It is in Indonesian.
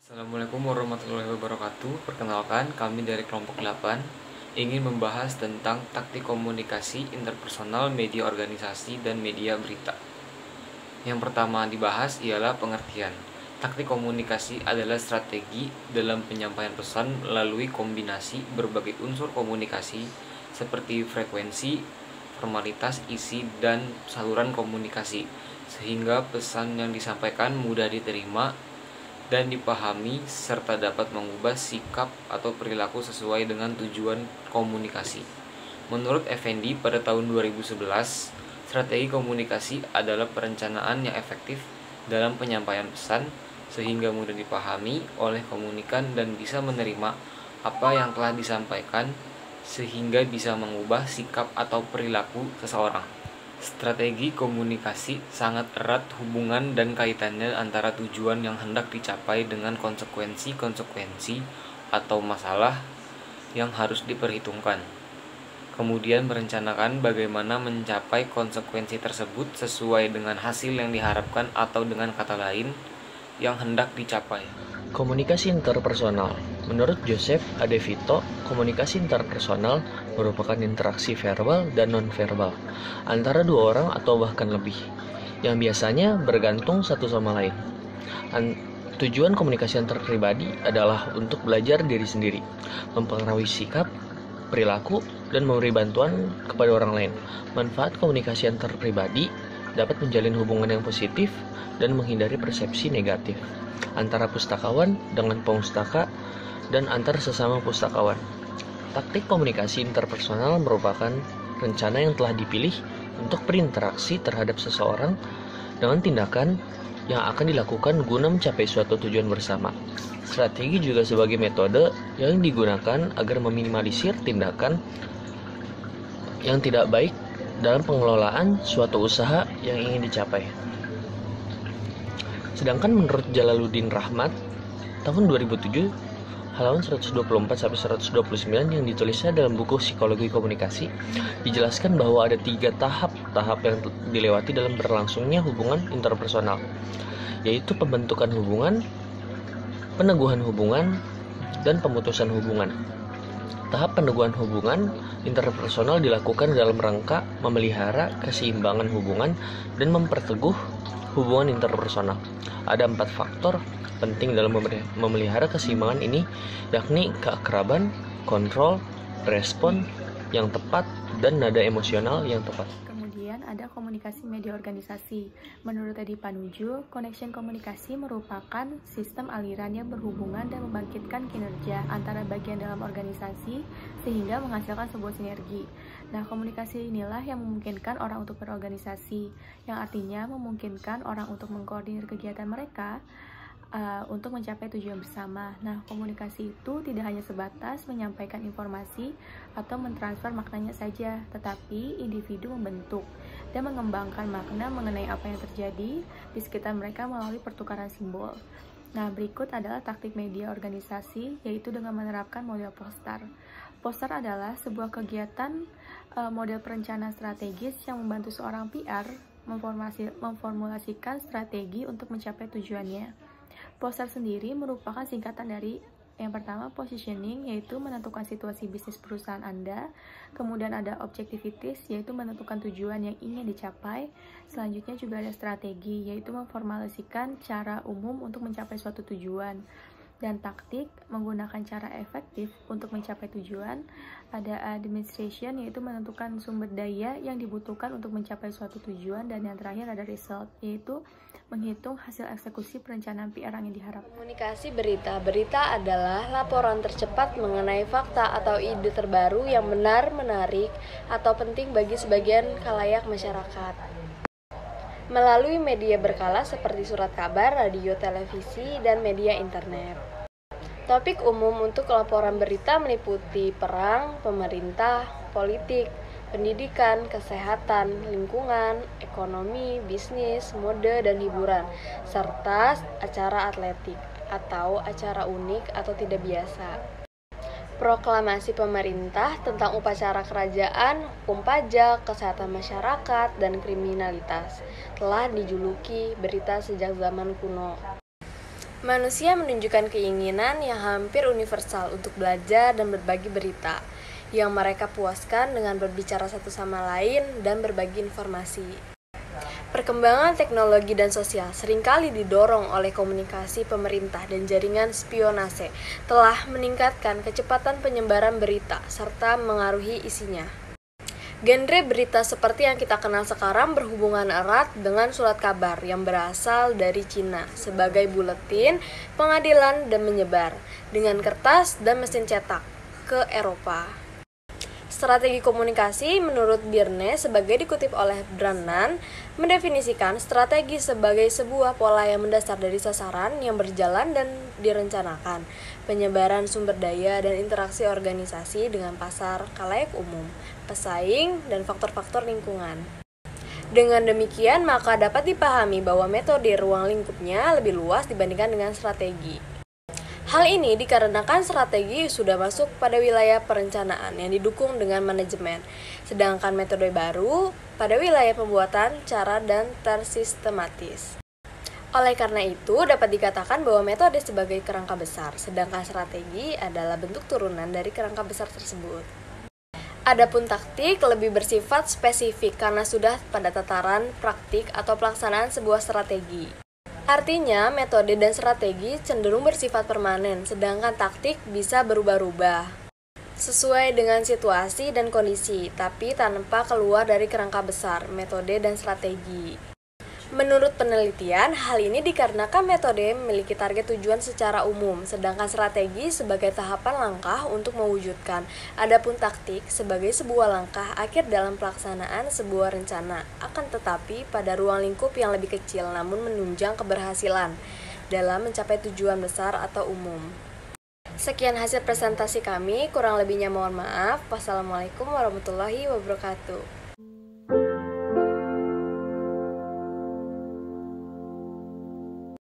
Assalamualaikum warahmatullahi wabarakatuh. Perkenalkan, kami dari kelompok 8 ingin membahas tentang taktik komunikasi interpersonal media organisasi dan media berita. Yang pertama dibahas ialah pengertian. Taktik komunikasi adalah strategi dalam penyampaian pesan melalui kombinasi berbagai unsur komunikasi seperti frekuensi, formalitas, isi, dan saluran komunikasi, sehingga pesan yang disampaikan mudah diterima dan dipahami serta dapat mengubah sikap atau perilaku sesuai dengan tujuan komunikasi. Menurut Effendi pada tahun 2011, strategi komunikasi adalah perencanaan yang efektif dalam penyampaian pesan sehingga mudah dipahami oleh komunikan dan bisa menerima apa yang telah disampaikan sehingga bisa mengubah sikap atau perilaku seseorang. Strategi komunikasi sangat erat hubungan dan kaitannya antara tujuan yang hendak dicapai dengan konsekuensi-konsekuensi atau masalah yang harus diperhitungkan. Kemudian merencanakan bagaimana mencapai konsekuensi tersebut sesuai dengan hasil yang diharapkan atau dengan kata lain yang hendak dicapai. Komunikasi interpersonal. Menurut Joseph Adevito, komunikasi interpersonal merupakan interaksi verbal dan non-verbal antara dua orang atau bahkan lebih, yang biasanya bergantung satu sama lain. Tujuan komunikasi antar pribadi adalah untuk belajar diri sendiri, mempengaruhi sikap, perilaku, dan memberi bantuan kepada orang lain. Manfaat komunikasi antar pribadi dapat menjalin hubungan yang positif dan menghindari persepsi negatif antara pustakawan dengan pemustaka dan antar sesama pustakawan. Taktik komunikasi interpersonal merupakan rencana yang telah dipilih untuk berinteraksi terhadap seseorang dengan tindakan yang akan dilakukan guna mencapai suatu tujuan bersama. Strategi juga sebagai metode yang digunakan agar meminimalisir tindakan yang tidak baik dalam pengelolaan suatu usaha yang ingin dicapai. Sedangkan menurut Jalaluddin Rahmat, tahun 2007, halaman 124-129 yang ditulisnya dalam buku Psikologi Komunikasi, dijelaskan bahwa ada 3 tahap yang dilewati dalam berlangsungnya hubungan interpersonal, yaitu pembentukan hubungan, peneguhan hubungan, dan pemutusan hubungan. Tahap peneguhan hubungan interpersonal dilakukan dalam rangka memelihara keseimbangan hubungan dan memperteguh hubungan interpersonal. Ada 4 faktor penting dalam memelihara keseimbangan ini, yakni keakraban, kontrol, respon yang tepat, dan nada emosional yang tepat. Kemudian ada komunikasi media organisasi. Menurut Edi Panuju, connection komunikasi merupakan sistem aliran yang berhubungan dan membangkitkan kinerja antara bagian dalam organisasi sehingga menghasilkan sebuah sinergi. Nah, komunikasi inilah yang memungkinkan orang untuk berorganisasi, yang artinya memungkinkan orang untuk mengkoordinir kegiatan mereka untuk mencapai tujuan bersama. Nah, komunikasi itu tidak hanya sebatas menyampaikan informasi atau mentransfer maknanya saja, tetapi individu membentuk dan mengembangkan makna mengenai apa yang terjadi di sekitar mereka melalui pertukaran simbol. Nah, berikut adalah taktik media organisasi, yaitu dengan menerapkan model poster. Poster adalah sebuah kegiatan model perencanaan strategis yang membantu seorang PR memformulasikan strategi untuk mencapai tujuannya. Poster sendiri merupakan singkatan dari yang pertama positioning, yaitu menentukan situasi bisnis perusahaan Anda. Kemudian ada objectivities, yaitu menentukan tujuan yang ingin dicapai. Selanjutnya juga ada strategi, yaitu memformulasikan cara umum untuk mencapai suatu tujuan. Dan taktik, menggunakan cara efektif untuk mencapai tujuan. Ada administration, yaitu menentukan sumber daya yang dibutuhkan untuk mencapai suatu tujuan. Dan yang terakhir ada result, yaitu menghitung hasil eksekusi perencanaan PR yang diharapkan. Komunikasi berita. Berita adalah laporan tercepat mengenai fakta atau ide terbaru yang benar, menarik, atau penting bagi sebagian khalayak masyarakat. Melalui media berkala seperti surat kabar, radio, televisi, dan media internet. Topik umum untuk laporan berita meliputi perang, pemerintah, politik, pendidikan, kesehatan, lingkungan, ekonomi, bisnis, mode, dan hiburan, serta acara atletik atau acara unik atau tidak biasa. Proklamasi pemerintah tentang upacara kerajaan, hukum pajak, kesehatan masyarakat, dan kriminalitas telah dijuluki berita sejak zaman kuno. Manusia menunjukkan keinginan yang hampir universal untuk belajar dan berbagi berita, yang mereka puaskan dengan berbicara satu sama lain dan berbagi informasi. Perkembangan teknologi dan sosial seringkali didorong oleh komunikasi pemerintah dan jaringan spionase telah meningkatkan kecepatan penyebaran berita serta mengaruhi isinya. Genre berita seperti yang kita kenal sekarang berhubungan erat dengan surat kabar yang berasal dari Cina sebagai buletin, pengadilan, dan menyebar dengan kertas dan mesin cetak ke Eropa. Strategi komunikasi menurut Birne sebagai dikutip oleh Brannan mendefinisikan strategi sebagai sebuah pola yang mendasar dari sasaran yang berjalan dan direncanakan, penyebaran sumber daya dan interaksi organisasi dengan pasar khalayak umum, pesaing, dan faktor-faktor lingkungan. Dengan demikian, maka dapat dipahami bahwa metode ruang lingkupnya lebih luas dibandingkan dengan strategi. Hal ini dikarenakan strategi sudah masuk pada wilayah perencanaan yang didukung dengan manajemen, sedangkan metode baru pada wilayah pembuatan cara dan tersistematis. Oleh karena itu, dapat dikatakan bahwa metode sebagai kerangka besar, sedangkan strategi adalah bentuk turunan dari kerangka besar tersebut. Adapun taktik lebih bersifat spesifik karena sudah pada tataran praktik atau pelaksanaan sebuah strategi. Artinya, metode dan strategi cenderung bersifat permanen, sedangkan taktik bisa berubah-ubah sesuai dengan situasi dan kondisi, tapi tanpa keluar dari kerangka besar, metode dan strategi. Menurut penelitian, hal ini dikarenakan metode memiliki target tujuan secara umum, sedangkan strategi sebagai tahapan langkah untuk mewujudkan. Adapun taktik sebagai sebuah langkah akhir dalam pelaksanaan sebuah rencana, akan tetapi pada ruang lingkup yang lebih kecil namun menunjang keberhasilan dalam mencapai tujuan besar atau umum. Sekian hasil presentasi kami, kurang lebihnya mohon maaf. Wassalamualaikum warahmatullahi wabarakatuh.